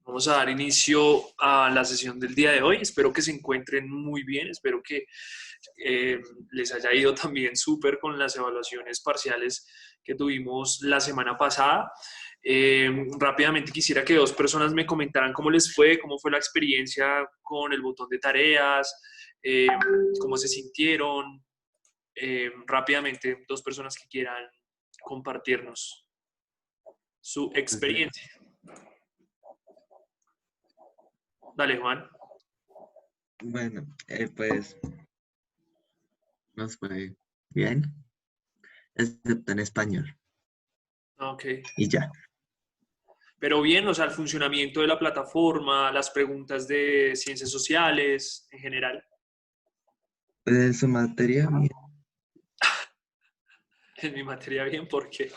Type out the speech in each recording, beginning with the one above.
Vamos a dar inicio a la sesión del día de hoy. Espero que se encuentren muy bien, espero que les haya ido también súper con las evaluaciones parciales que tuvimos la semana pasada. Rápidamente quisiera que dos personas me comentaran cómo les fue, cómo fue la experiencia con el botón de tareas, eh, cómo se sintieron. Rápidamente, dos personas que quieran compartirnos su Entonces, experiencia. Dale, Juan. bueno, pues nos fue bien, excepto en español. Ok. Y ya. Pero bien, o sea, el funcionamiento de la plataforma, las preguntas de ciencias sociales en general. Pues su materia, bien, En mi materia bien, porque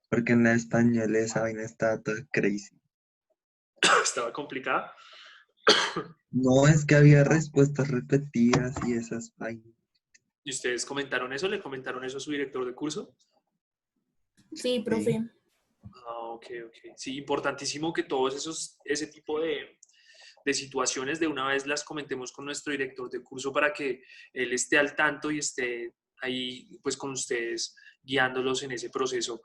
porque en español esa vaina está todo crazy. estaba complicada. No es que había respuestas repetidas y esas vainas. ¿Y ustedes comentaron eso? ¿Le comentaron eso a su director de curso? Sí, Sí. profe. Ah, ok, ok. Sí, importantísimo que ese tipo de situaciones de una vez las comentemos con nuestro director de curso para que él esté al tanto y esté ahí pues con ustedes guiándolos en ese proceso,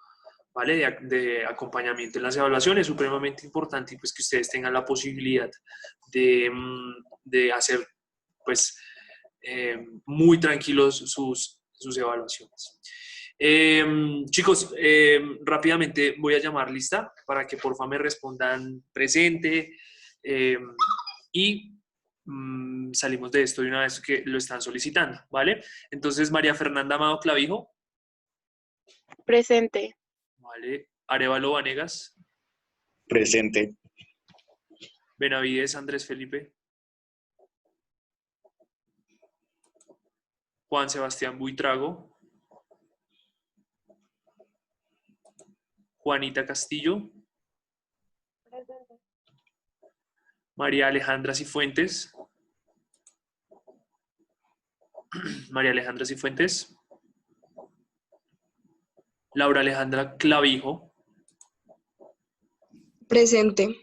¿vale? De acompañamiento en las evaluaciones, es supremamente importante y pues que ustedes tengan la posibilidad de hacer pues muy tranquilos sus evaluaciones. Chicos, rápidamente voy a llamar lista para que porfa me respondan presente eh, y salimos de esto de una vez que lo están solicitando, ¿vale? Entonces, María Fernanda Amado Clavijo, Presente. ¿vale? Arevalo Vanegas, Presente. Benavides Andrés Felipe, Juan Sebastián Buitrago, Juanita Castillo, Presente. María Alejandra Cifuentes, María Alejandra Cifuentes, Laura Alejandra Clavijo, Presente.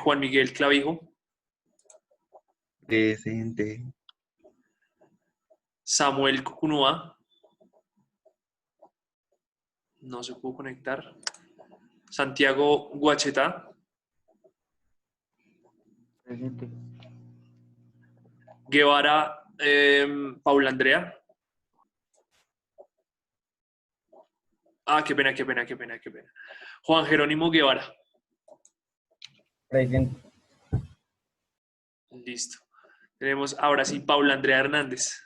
Juan Miguel Clavijo, Presente. Samuel Cucunúa, no se pudo conectar, Santiago Guacheta, Presente. Guevara Paula Andrea. Ah, qué pena, qué pena, qué pena, qué pena. Juan Jerónimo Guevara. Presente. Listo. Tenemos ahora sí Paula Andrea Hernández.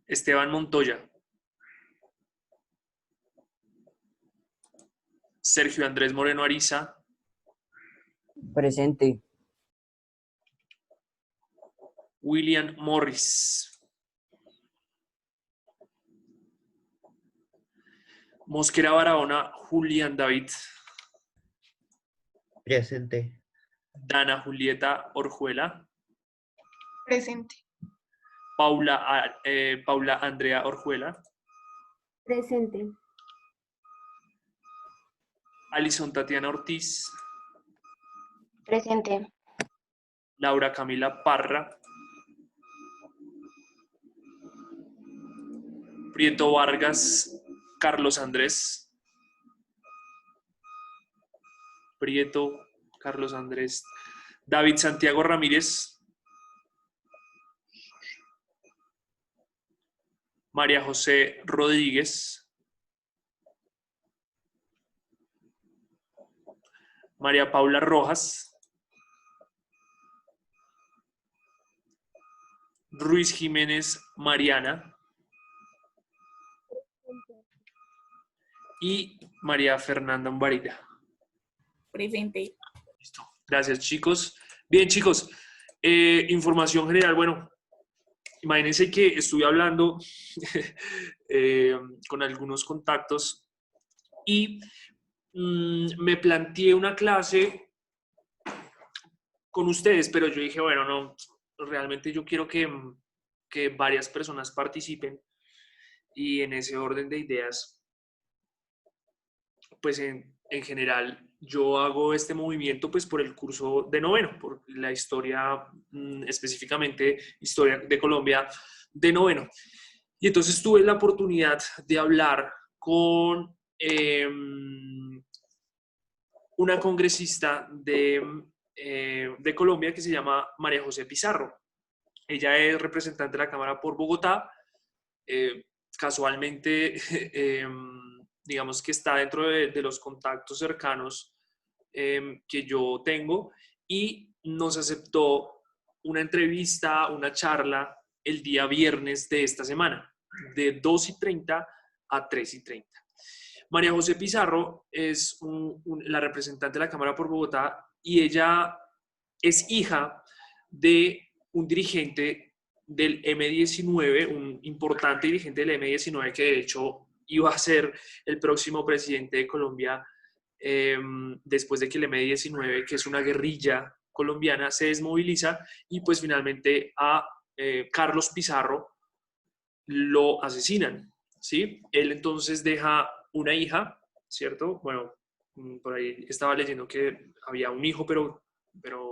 Esteban Montoya. Sergio Andrés Moreno Ariza. Presente. William Morris. Mosquera Barahona, Julián David. Presente. Dana Julieta Orjuela. Presente. Paula Andrea Orjuela. Presente. Alison Tatiana Ortiz. Presente. Laura Camila Parra. Prieto Vargas, Carlos Andrés. Prieto, Carlos Andrés. David Santiago Ramírez. María José Rodríguez. María Paula Rojas. Ruiz Jiménez Mariana. Y María Fernanda Umbarita. Presente. Listo. Gracias, chicos. Bien, chicos. Información general. Bueno, imagínense que estuve hablando con algunos contactos y me planteé una clase con ustedes, pero yo dije, bueno, no, realmente yo quiero que varias personas participen y en ese orden de ideas, pues en general yo hago este movimiento pues por el curso de noveno, por la historia, específicamente historia de Colombia de noveno. Y entonces tuve la oportunidad de hablar con una congresista de Colombia que se llama María José Pizarro. Ella es representante de la Cámara por Bogotá. Casualmente, digamos que está dentro de los contactos cercanos que yo tengo y nos aceptó una entrevista, una charla el día viernes de esta semana, de 2:30 a 3:30. María José Pizarro es la representante de la Cámara por Bogotá y ella es hija de un dirigente del M19, un importante dirigente del M19 que de hecho iba a ser el próximo presidente de Colombia después de que el M19, que es una guerrilla colombiana, se desmoviliza y pues finalmente a Carlos Pizarro lo asesinan, ¿sí? Él entonces deja una hija, ¿cierto? Bueno, por ahí estaba leyendo que había un hijo, pero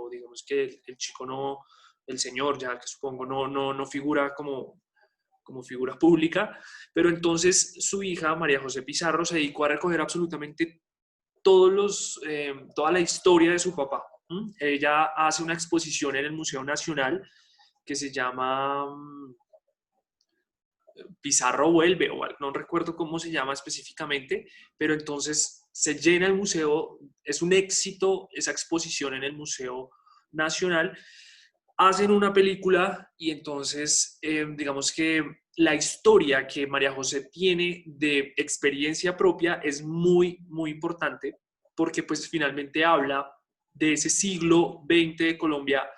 digamos que el chico no, el señor ya que supongo no figura como figura pública, pero entonces su hija, María José Pizarro, se dedicó a recoger absolutamente toda la historia de su papá. Ella hace una exposición en el Museo Nacional que se llama Pizarro vuelve, o no recuerdo cómo se llama específicamente, pero entonces se llena el museo, es un éxito esa exposición en el Museo Nacional, hacen una película y entonces digamos que la historia que María José tiene de experiencia propia es muy, muy importante porque pues finalmente habla de ese siglo XX de Colombia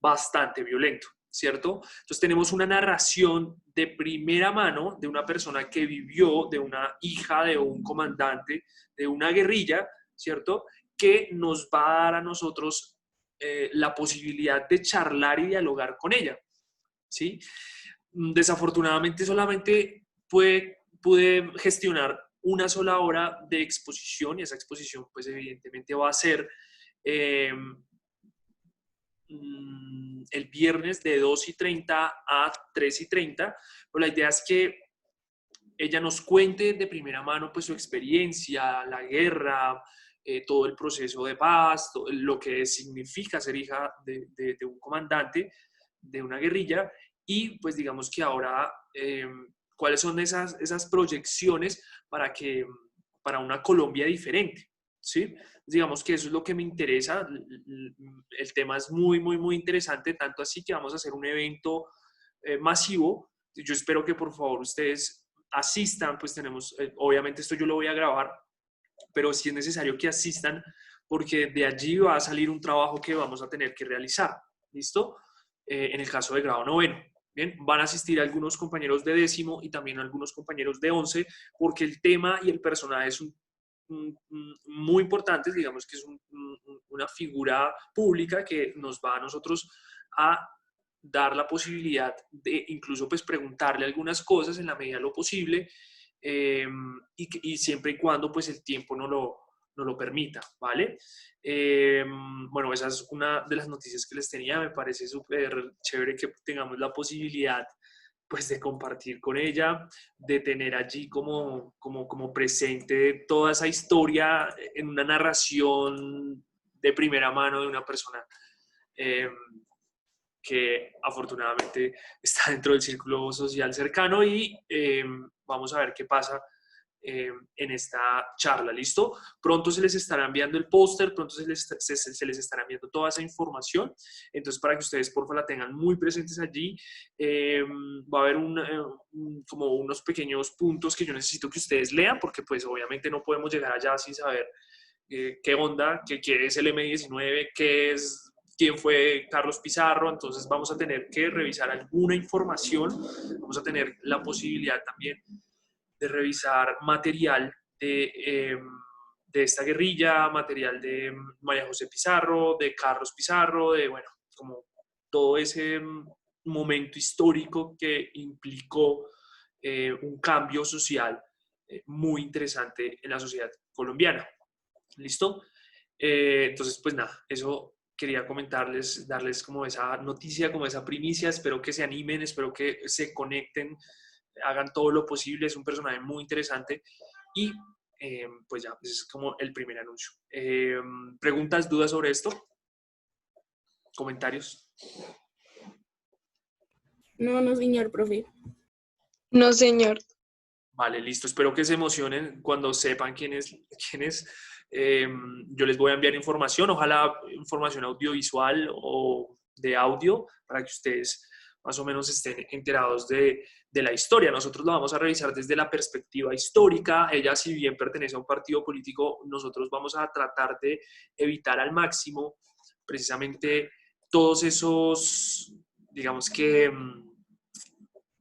bastante violento, ¿cierto? Entonces tenemos una narración de primera mano de una persona que vivió, de una hija de un comandante, de una guerrilla, ¿cierto? Que nos va a dar a nosotros la posibilidad de charlar y dialogar con ella, ¿sí? Desafortunadamente solamente pude gestionar una sola hora de exposición y esa exposición pues evidentemente va a ser el viernes de 2:30 a 3:30, pero la idea es que ella nos cuente de primera mano pues su experiencia, la guerra, todo el proceso de paz, todo lo que significa ser hija de un comandante, de una guerrilla, y pues digamos que ahora cuáles son esas proyecciones para una Colombia diferente, ¿sí? Digamos que eso es lo que me interesa, el tema es muy, muy, muy interesante, tanto así que vamos a hacer un evento masivo. Yo espero que por favor ustedes asistan, pues tenemos, obviamente esto yo lo voy a grabar, pero sí es necesario que asistan porque de allí va a salir un trabajo que vamos a tener que realizar, ¿listo? En el caso de grado noveno. Bien, van a asistir algunos compañeros de décimo y también algunos compañeros de 11 porque el tema y el personaje es muy importante, digamos que es una figura pública que nos va a nosotros a dar la posibilidad de incluso pues preguntarle algunas cosas en la medida de lo posible y siempre y cuando pues el tiempo no lo permita, ¿vale? Bueno, esa es una de las noticias que les tenía, me parece súper chévere que tengamos la posibilidad pues de compartir con ella, de tener allí como presente toda esa historia en una narración de primera mano de una persona que afortunadamente está dentro del círculo social cercano y vamos a ver qué pasa en esta charla, ¿listo? Pronto se les estará enviando el póster, pronto se les estará enviando toda esa información, entonces para que ustedes por favor la tengan muy presentes allí, va a haber como unos pequeños puntos que yo necesito que ustedes lean, porque pues obviamente no podemos llegar allá sin saber qué onda, qué es el M19, quién fue Carlos Pizarro, entonces vamos a tener que revisar alguna información, vamos a tener la posibilidad también de revisar material de esta guerrilla, material de María José Pizarro, de Carlos Pizarro, de, bueno, como todo ese momento histórico que implicó un cambio social muy interesante en la sociedad colombiana. ¿Listo? Entonces, pues nada, eso quería comentarles, darles como esa noticia, como esa primicia. Espero que se animen, espero que se conecten, hagan todo lo posible. Es un personaje muy interesante y pues ya, ese es como el primer anuncio. ¿Preguntas, dudas sobre esto? ¿Comentarios? No, no, señor profe. No, señor. Vale, listo. Espero que se emocionen cuando sepan quién es. Yo les voy a enviar información, ojalá información audiovisual o de audio, para que ustedes más o menos estén enterados de la historia. Nosotros lo vamos a revisar desde la perspectiva histórica. Ella, si bien pertenece a un partido político, nosotros vamos a tratar de evitar al máximo precisamente todos esos, digamos que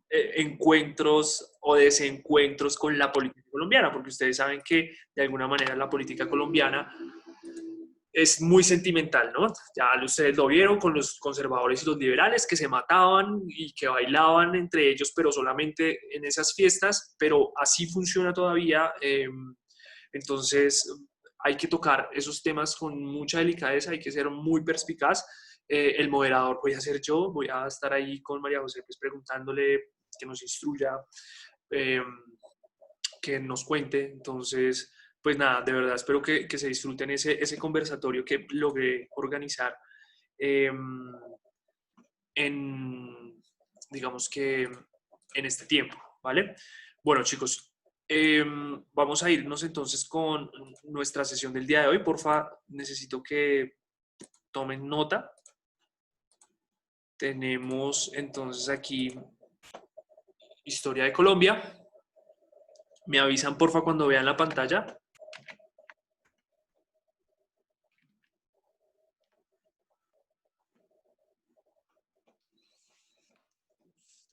encuentros o desencuentros con la política colombiana, porque ustedes saben que de alguna manera la política colombiana es muy sentimental, ¿no? Ya ustedes lo vieron con los conservadores y los liberales que se mataban y que bailaban entre ellos, pero solamente en esas fiestas, pero así funciona todavía. Entonces hay que tocar esos temas con mucha delicadeza, hay que ser muy perspicaz. El moderador voy a ser yo, voy a estar ahí con María José pues, preguntándole que nos instruya, que nos cuente. Entonces, pues nada, de verdad espero que se disfruten ese conversatorio que logré organizar digamos que en este tiempo, ¿vale? Bueno, chicos, vamos a irnos entonces con nuestra sesión del día de hoy. Porfa, necesito que tomen nota. Tenemos entonces aquí Historia de Colombia. Me avisan, porfa, cuando vean la pantalla.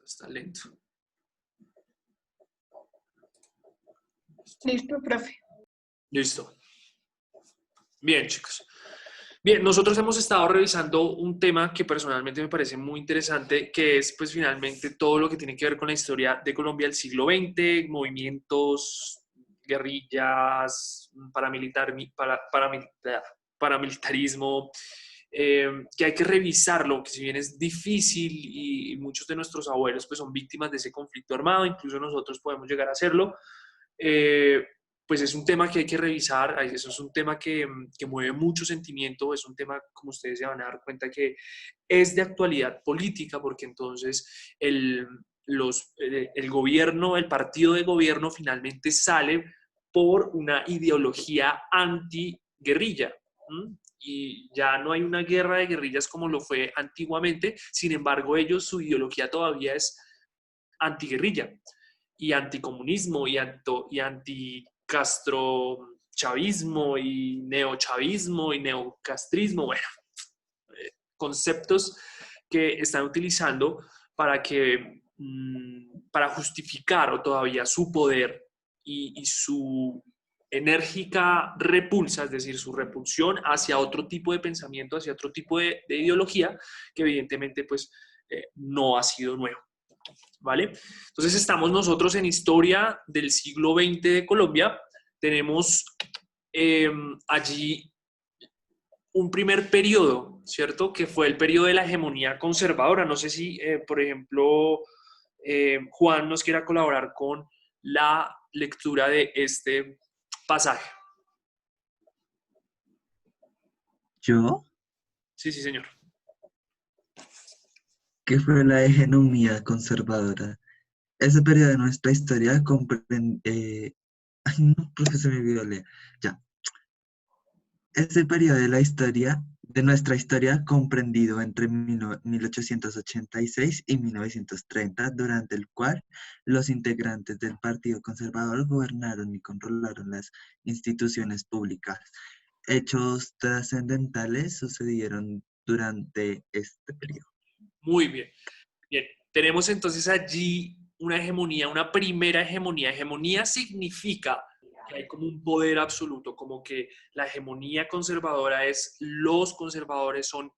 Está lento. Listo, profe. Listo. Bien, chicos. Bien, nosotros hemos estado revisando un tema que personalmente me parece muy interesante, que es pues finalmente todo lo que tiene que ver con la historia de Colombia del siglo XX, movimientos, guerrillas, paramilitarismo, que hay que revisarlo, que si bien es difícil y muchos de nuestros abuelos pues son víctimas de ese conflicto armado, incluso nosotros podemos llegar a hacerlo, pues es un tema que hay que revisar. Eso es un tema que mueve mucho sentimiento, es un tema, como ustedes se van a dar cuenta, que es de actualidad política, porque entonces el gobierno, el partido de gobierno finalmente sale por una ideología antiguerrilla. Y ya no hay una guerra de guerrillas como lo fue antiguamente, sin embargo ellos, su ideología todavía es antiguerrilla y anticomunismo y anticastrochavismo y neochavismo y neocastrismo, bueno, conceptos que están utilizando para justificar o todavía su poder y su enérgica repulsa, es decir, su repulsión hacia otro tipo de pensamiento, hacia otro tipo de ideología, que evidentemente pues no ha sido nuevo. ¿Vale? Entonces estamos nosotros en historia del siglo XX de Colombia. Tenemos allí un primer periodo, ¿cierto? Que fue el periodo de la hegemonía conservadora. No sé si, por ejemplo, Juan nos quiera colaborar con la lectura de este pasaje. ¿Yo? Sí, sí, señor. ¿Qué fue la hegemonía conservadora? Ese periodo de nuestra historia comprende... ay, no, porque se me olvidó leer. Ya. Ese periodo de la historia, de nuestra historia, comprendido entre 1886 y 1930, durante el cual los integrantes del Partido Conservador gobernaron y controlaron las instituciones públicas. Hechos trascendentales sucedieron durante este periodo. Muy bien. Bien, tenemos entonces allí una hegemonía, una primera hegemonía. Hegemonía significa que hay como un poder absoluto, como que la hegemonía conservadora es los conservadores son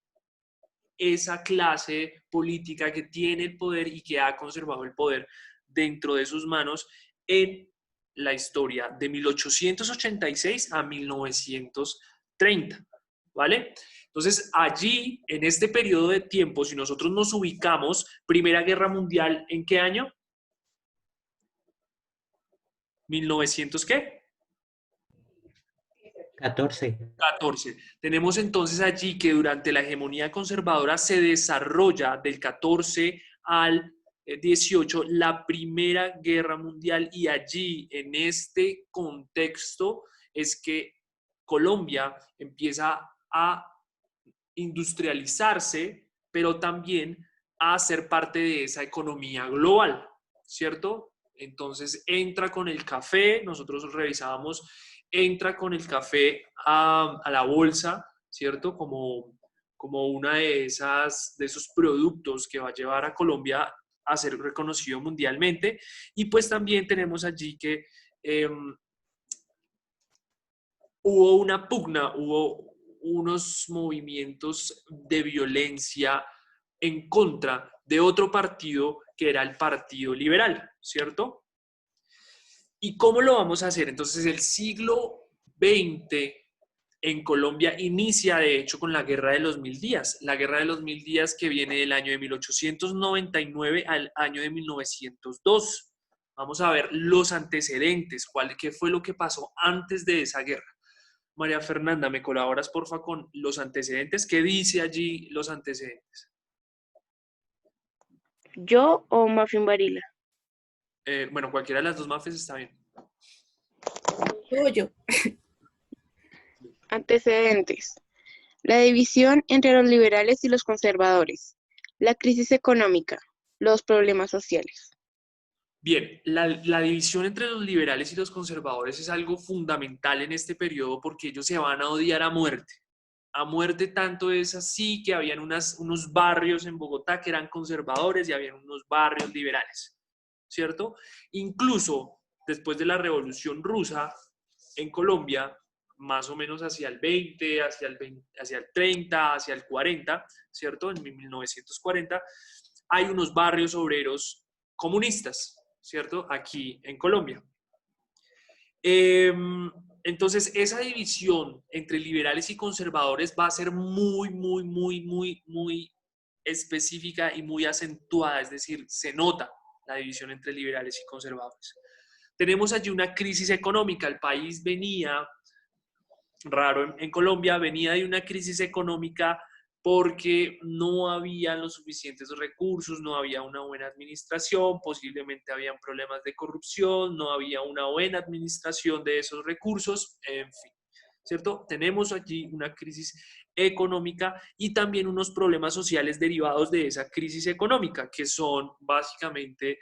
esa clase política que tiene el poder y que ha conservado el poder dentro de sus manos en la historia de 1886 a 1930, ¿vale? Entonces, allí, en este periodo de tiempo, si nosotros nos ubicamos, Primera Guerra Mundial, ¿en qué año? 1900, ¿qué? 14. 14. Tenemos entonces allí que durante la hegemonía conservadora se desarrolla del 14 al 18 la Primera Guerra Mundial, y allí en este contexto es que Colombia empieza a industrializarse, pero también a ser parte de esa economía global, ¿cierto? Entonces entra con el café, nosotros revisábamos, entra con el café a la bolsa, ¿cierto? Como una de esos productos que va a llevar a Colombia a ser reconocido mundialmente. Y pues también tenemos allí que hubo una pugna, hubo unos movimientos de violencia en contra de otro partido que era el Partido Liberal, ¿cierto? ¿Y cómo lo vamos a hacer? Entonces, el siglo XX en Colombia inicia, de hecho, con la Guerra de los Mil Días. La Guerra de los Mil Días que viene del año de 1899 al año de 1902. Vamos a ver los antecedentes, qué fue lo que pasó antes de esa guerra. María Fernanda, ¿me colaboras, porfa, con los antecedentes? ¿Qué dice allí los antecedentes? ¿Yo o Mafin Varila? Bueno, cualquiera de las dos mafes está bien. Yo. Antecedentes. La división entre los liberales y los conservadores. La crisis económica. Los problemas sociales. Bien, la división entre los liberales y los conservadores es algo fundamental en este periodo porque ellos se van a odiar a muerte. A muerte tanto es así que habían unos barrios en Bogotá que eran conservadores y habían unos barrios liberales, ¿cierto? Incluso después de la Revolución Rusa en Colombia, más o menos hacia el 20, hacia el 30, hacia el 40, ¿cierto? En 1940, hay unos barrios obreros comunistas, ¿cierto? Aquí en Colombia. Entonces, esa división entre liberales y conservadores va a ser muy, muy, muy, muy, muy específica y muy acentuada, es decir, se nota la división entre liberales y conservadores. Tenemos allí una crisis económica, el país venía, raro en Colombia, venía de una crisis económica porque no había los suficientes recursos, no había una buena administración, posiblemente habían problemas de corrupción, no había una buena administración de esos recursos, en fin, ¿cierto? Tenemos allí una crisis económica y también unos problemas sociales derivados de esa crisis económica, que son básicamente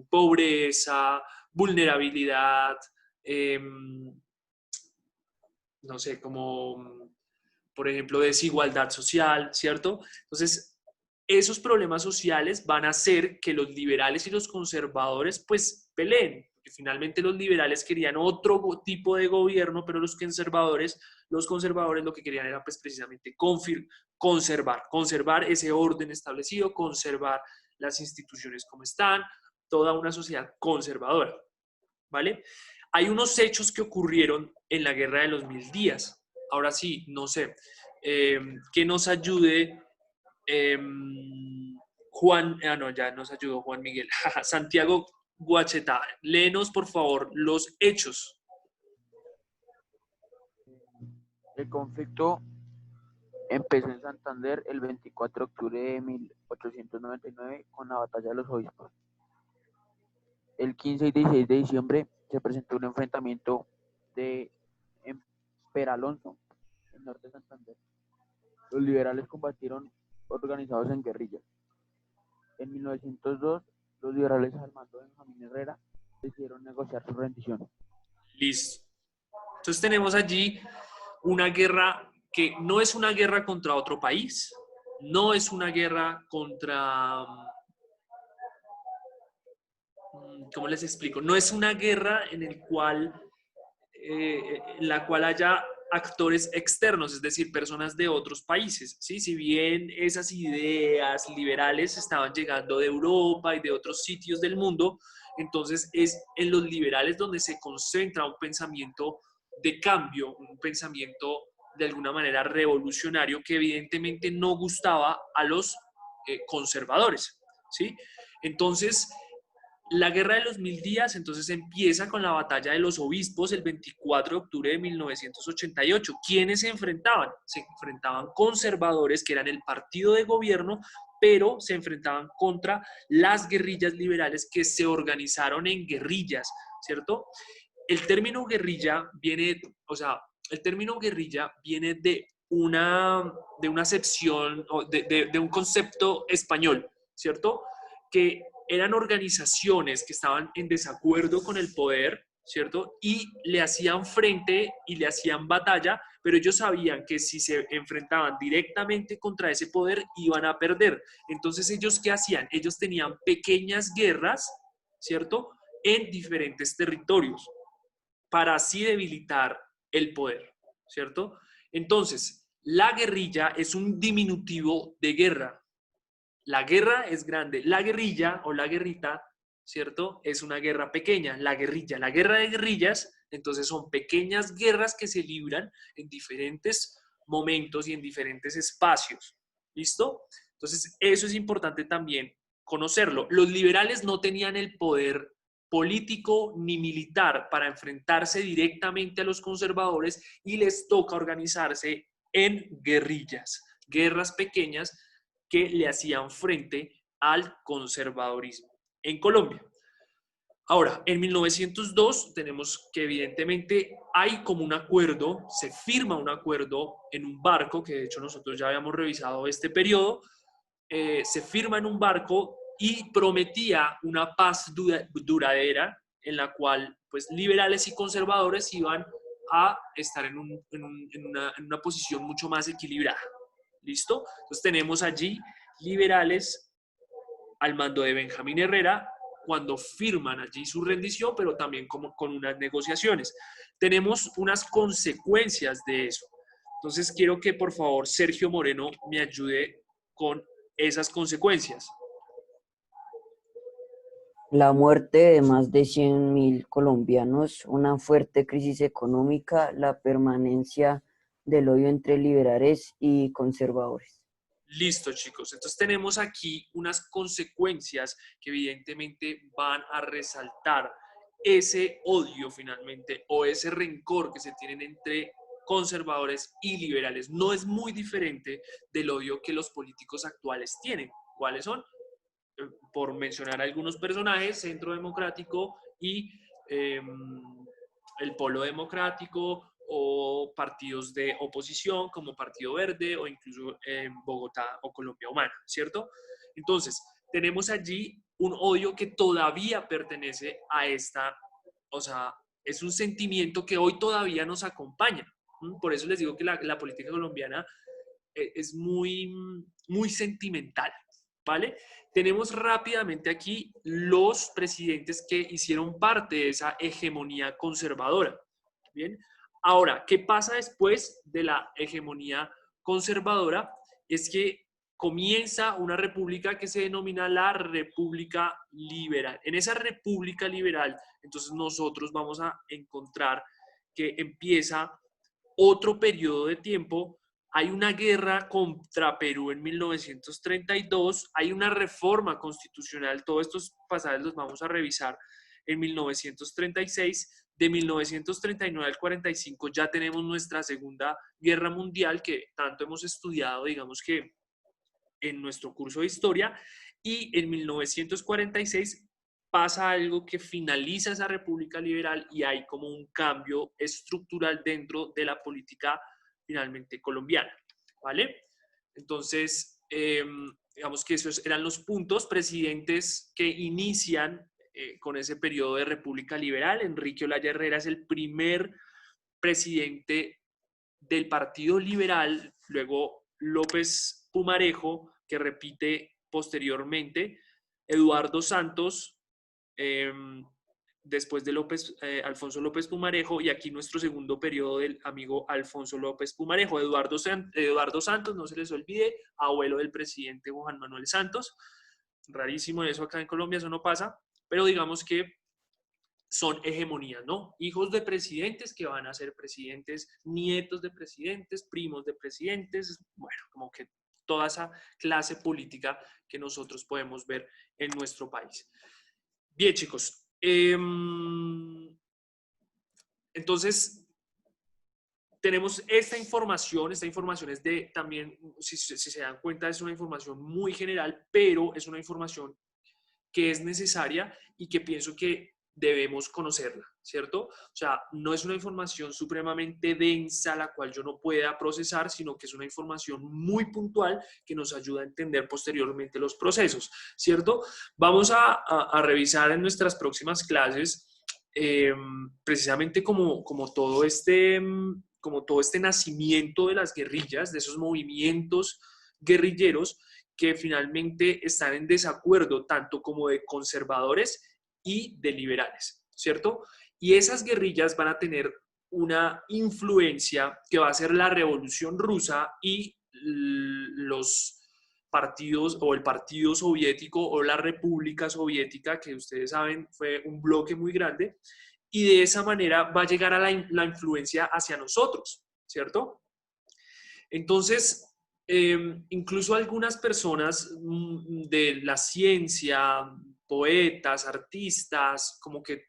pobreza, vulnerabilidad, no sé, como por ejemplo desigualdad social, ¿cierto? Entonces, esos problemas sociales van a hacer que los liberales y los conservadores pues peleen, porque finalmente los liberales querían otro tipo de gobierno, pero los conservadores lo que querían era pues precisamente conservar ese orden establecido, conservar las instituciones como están, toda una sociedad conservadora, ¿vale? Hay unos hechos que ocurrieron en la Guerra de los Mil Días. Ahora sí, no sé, que nos ayude Juan, no, ya nos ayudó Juan Miguel. Santiago Guacheta, léenos por favor los hechos. El conflicto empezó en Santander el 24 de octubre de 1899 con la Batalla de los Obispos. El 15 y 16 de diciembre se presentó un enfrentamiento en Peralonso, en el norte de Santander. Los liberales combatieron organizados en guerrillas. En 1902, los liberales al mando de Benjamín Herrera decidieron negociar su rendición. Listo. Entonces tenemos allí una guerra que no es una guerra contra otro país, no es una guerra contra... ¿Cómo les explico? No es una guerra en la cual haya actores externos, es decir, personas de otros países, ¿sí? Si bien esas ideas liberales estaban llegando de Europa y de otros sitios del mundo, entonces es en los liberales donde se concentra un pensamiento de cambio, un pensamiento de alguna manera revolucionario que evidentemente no gustaba a los conservadores, ¿sí? Entonces, la Guerra de los Mil Días entonces empieza con la batalla de los obispos el 24 de octubre de 1988. ¿Quiénes se enfrentaban? Se enfrentaban conservadores, que eran el partido de gobierno, pero se enfrentaban contra las guerrillas liberales que se organizaron en guerrillas, ¿cierto? El término guerrilla viene, o sea, el término guerrilla viene de una acepción, de un concepto español, ¿cierto? Que eran organizaciones que estaban en desacuerdo con el poder, ¿cierto? Y le hacían frente y le hacían batalla, pero ellos sabían que si se enfrentaban directamente contra ese poder iban a perder. Entonces, ¿ellos qué hacían? Ellos tenían pequeñas guerras, ¿cierto? En diferentes territorios para así debilitar el poder, ¿cierto? Entonces, la guerrilla es un diminutivo de guerra. La guerra es grande. La guerrilla o la guerrita, ¿cierto? Es una guerra pequeña. La guerrilla, la guerra de guerrillas, entonces son pequeñas guerras que se libran en diferentes momentos y en diferentes espacios. ¿Listo? Entonces, eso es importante también conocerlo. Los liberales no tenían el poder político ni militar para enfrentarse directamente a los conservadores y les toca organizarse en guerrillas, guerras pequeñas que le hacían frente al conservadorismo en Colombia. Ahora, en 1902 tenemos que evidentemente hay como un acuerdo, se firma un acuerdo en un barco, que de hecho nosotros ya habíamos revisado este periodo, se firma en un barco y prometía una paz duradera en la cual pues liberales y conservadores iban a estar en una posición mucho más equilibrada. ¿Listo? Entonces tenemos allí liberales al mando de Benjamín Herrera cuando firman allí su rendición, pero también como con unas negociaciones. Tenemos unas consecuencias de eso. Entonces quiero que por favor Sergio Moreno me ayude con esas consecuencias. La muerte de más de 100.000 colombianos, una fuerte crisis económica, la permanencia del odio entre liberales y conservadores. Listo, chicos. Entonces tenemos aquí unas consecuencias que evidentemente van a resaltar ese odio finalmente o ese rencor que se tienen entre conservadores y liberales. No es muy diferente del odio que los políticos actuales tienen. ¿Cuáles son? Por mencionar algunos personajes, Centro Democrático y el Polo Democrático, o partidos de oposición como Partido Verde o incluso Bogotá o Colombia Humana, ¿cierto? Entonces, tenemos allí un odio que todavía pertenece a esta, o sea, es un sentimiento que hoy todavía nos acompaña. Por eso les digo que la política colombiana es muy, muy sentimental, ¿vale? Tenemos rápidamente aquí los presidentes que hicieron parte de esa hegemonía conservadora, ¿bien? Ahora, ¿qué pasa después de la hegemonía conservadora? Es que comienza una república que se denomina la República Liberal. En esa República Liberal, entonces nosotros vamos a encontrar que empieza otro periodo de tiempo. Hay una guerra contra Perú en 1932, hay una reforma constitucional, todos estos pasajes los vamos a revisar en 1936. De 1939 al 45 ya tenemos nuestra Segunda Guerra Mundial, que tanto hemos estudiado, digamos que en nuestro curso de historia, y en 1946 pasa algo que finaliza esa República Liberal y hay como un cambio estructural dentro de la política finalmente colombiana, ¿vale? Entonces, digamos que esos eran los puntos. Presidentes que inician con ese periodo de República Liberal. Enrique Olaya Herrera es el primer presidente del Partido Liberal, luego López Pumarejo, que repite posteriormente, Eduardo Santos, después de Alfonso López Pumarejo, y aquí nuestro segundo periodo del amigo Alfonso López Pumarejo. Eduardo Santos, no se les olvide, abuelo del presidente Juan Manuel Santos. Rarísimo eso acá en Colombia, eso no pasa, pero digamos que son hegemonías, ¿no? Hijos de presidentes que van a ser presidentes, nietos de presidentes, primos de presidentes, bueno, como que toda esa clase política que nosotros podemos ver en nuestro país. Bien, chicos. Entonces, tenemos esta información es de también, si se dan cuenta, es una información muy general, pero es una información que es necesaria y que pienso que debemos conocerla, ¿cierto? O sea, no es una información supremamente densa la cual yo no pueda procesar, sino que es una información muy puntual que nos ayuda a entender posteriormente los procesos, ¿cierto? Vamos a revisar en nuestras próximas clases precisamente como todo este nacimiento de las guerrillas, de esos movimientos guerrilleros que finalmente están en desacuerdo tanto como de conservadores y de liberales, ¿cierto? Y esas guerrillas van a tener una influencia que va a ser la Revolución Rusa y los partidos o el Partido Soviético o la República Soviética, que ustedes saben fue un bloque muy grande, y de esa manera va a llegar a la influencia hacia nosotros, ¿cierto? Entonces, incluso algunas personas de la ciencia, poetas, artistas, como que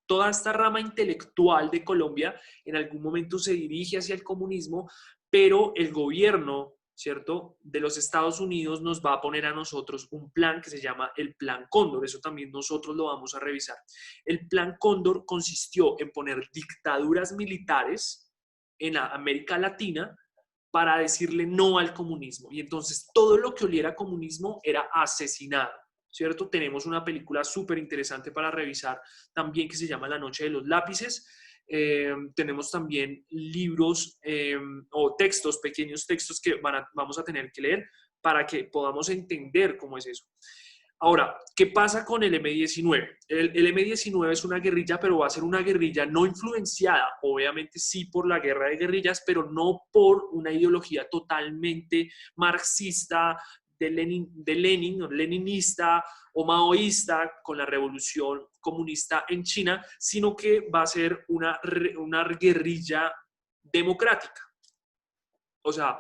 toda esta rama intelectual de Colombia en algún momento se dirige hacia el comunismo, pero el gobierno, ¿cierto?, de los Estados Unidos nos va a poner a nosotros un plan que se llama el Plan Cóndor. Eso también nosotros lo vamos a revisar. El Plan Cóndor consistió en poner dictaduras militares en América Latina para decirle no al comunismo. Y entonces todo lo que oliera a comunismo era asesinado, ¿cierto? Tenemos una película súper interesante para revisar también que se llama La Noche de los Lápices. Tenemos también libros o textos, pequeños textos que vamos a tener que leer para que podamos entender cómo es eso. Ahora, ¿qué pasa con el M-19? El M-19 es una guerrilla, pero va a ser una guerrilla no influenciada, obviamente sí por la guerra de guerrillas, pero no por una ideología totalmente marxista, leninista o maoísta con la revolución comunista en China, sino que va a ser una guerrilla democrática. O sea,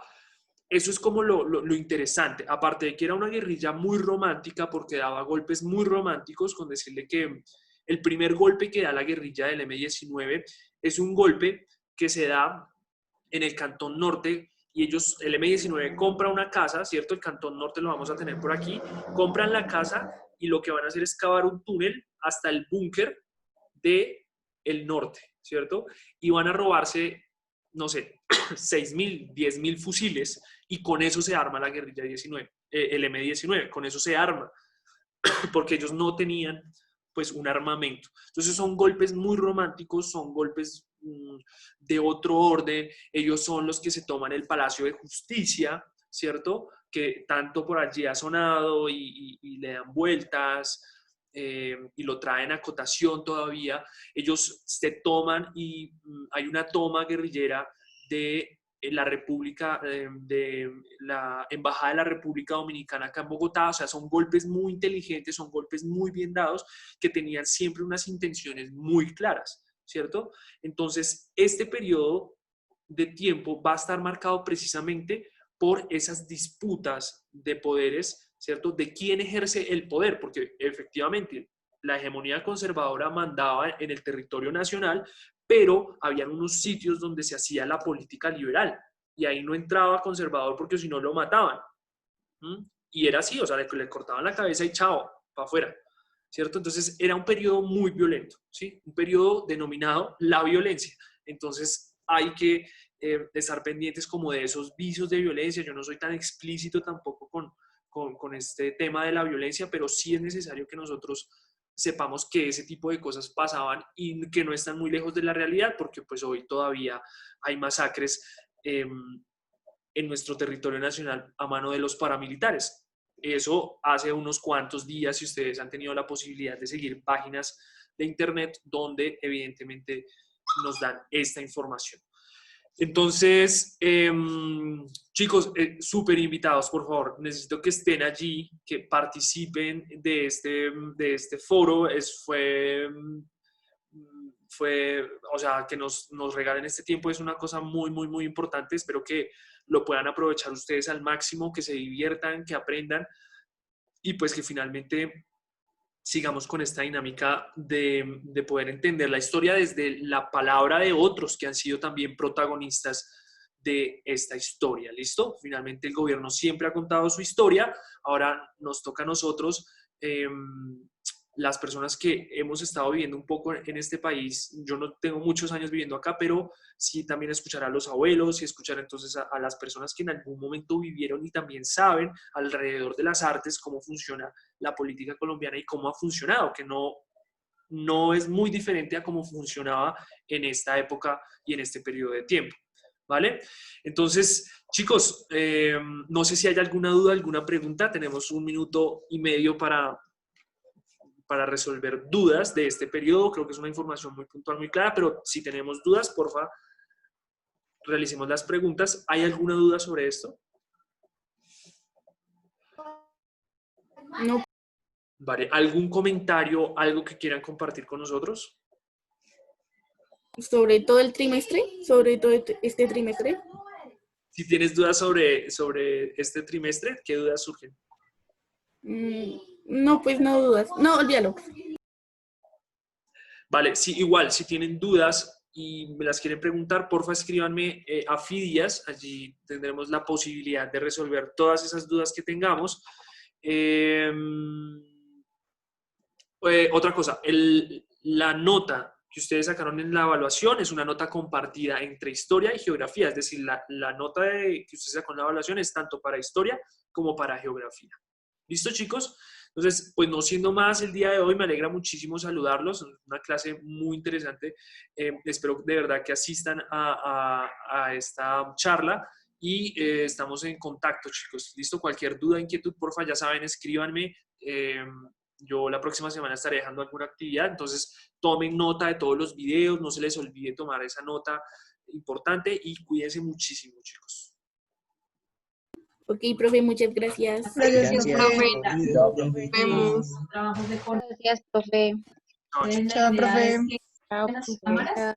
eso es como lo interesante, aparte de que era una guerrilla muy romántica porque daba golpes muy románticos, con decirle que el primer golpe que da la guerrilla del M-19 es un golpe que se da en el Cantón Norte y el M-19 compra una casa, ¿cierto? El Cantón Norte lo vamos a tener por aquí, compran la casa y lo que van a hacer es cavar un túnel hasta el búnker del norte, ¿cierto? Y van a robarse, no sé, 6.000, 10.000 fusiles y con eso se arma la guerrilla 19, el M-19, con eso se arma, porque ellos no tenían pues un armamento. Entonces son golpes muy románticos, son golpes de otro orden, ellos son los que se toman el Palacio de Justicia, ¿cierto? Que tanto por allí ha sonado y le dan vueltas y lo traen a cotación todavía. Ellos se toman y hay una toma guerrillera de la República, de la Embajada de la República Dominicana acá en Bogotá. O sea, son golpes muy inteligentes, son golpes muy bien dados que tenían siempre unas intenciones muy claras, ¿cierto? Entonces, este periodo de tiempo va a estar marcado precisamente por esas disputas de poderes, ¿cierto? De quién ejerce el poder, porque efectivamente la hegemonía conservadora mandaba en el territorio nacional, pero habían unos sitios donde se hacía la política liberal y ahí no entraba conservador porque si no lo mataban. Y era así, o sea, le cortaban la cabeza y chao, para afuera, ¿cierto? Entonces era un periodo muy violento, ¿sí? Un periodo denominado la violencia. Entonces hay que estar pendientes como de esos vicios de violencia. Yo no soy tan explícito tampoco con este tema de la violencia, pero sí es necesario que nosotros sepamos que ese tipo de cosas pasaban y que no están muy lejos de la realidad, porque pues hoy todavía hay masacres en nuestro territorio nacional a mano de los paramilitares. Eso hace unos cuantos días, si ustedes han tenido la posibilidad de seguir páginas de internet donde evidentemente nos dan esta información. Entonces, chicos, súper invitados, por favor. Necesito que estén allí, que participen de este foro. O sea, que nos regalen este tiempo es una cosa muy, muy, muy importante. Espero que lo puedan aprovechar ustedes al máximo, que se diviertan, que aprendan y pues que finalmente sigamos con esta dinámica de poder entender la historia desde la palabra de otros que han sido también protagonistas de esta historia. ¿Listo? Finalmente el gobierno siempre ha contado su historia, ahora nos toca a nosotros, las personas que hemos estado viviendo un poco en este país. Yo no tengo muchos años viviendo acá, pero sí también escuchar a los abuelos y escuchar entonces a las personas que en algún momento vivieron y también saben alrededor de las artes cómo funciona la política colombiana y cómo ha funcionado, que no es muy diferente a cómo funcionaba en esta época y en este periodo de tiempo. ¿Vale? Entonces, chicos, no sé si hay alguna duda, alguna pregunta. Tenemos 1 minuto y medio para resolver dudas de este periodo. Creo que es una información muy puntual, muy clara, pero si tenemos dudas, porfa, realicemos las preguntas. ¿Hay alguna duda sobre esto? No. Vale, ¿algún comentario, algo que quieran compartir con nosotros? Sobre todo el trimestre, sobre todo este trimestre. Si tienes dudas sobre este trimestre, ¿qué dudas surgen? No, pues no dudas. No, olvídalo. Vale, sí, igual, si tienen dudas y me las quieren preguntar, porfa, escríbanme a Fidias. Allí tendremos la posibilidad de resolver todas esas dudas que tengamos. Otra cosa, la nota que ustedes sacaron en la evaluación es una nota compartida entre historia y geografía, es decir, la nota que ustedes sacaron en la evaluación es tanto para historia como para geografía. ¿Listo, chicos? Entonces, pues no siendo más el día de hoy, me alegra muchísimo saludarlos, una clase muy interesante. Espero de verdad que asistan a esta charla y estamos en contacto, chicos. ¿Listo? Cualquier duda, inquietud, porfa, ya saben, escríbanme. Yo la próxima semana estaré dejando alguna actividad, entonces tomen nota de todos los videos, no se les olvide tomar esa nota importante y cuídense muchísimo, chicos. Ok, profe, muchas gracias. Gracias, profe. Chao, profe. Nos vemos. Gracias, profe. Chao, chicos. Chao, profe. Chao, profe.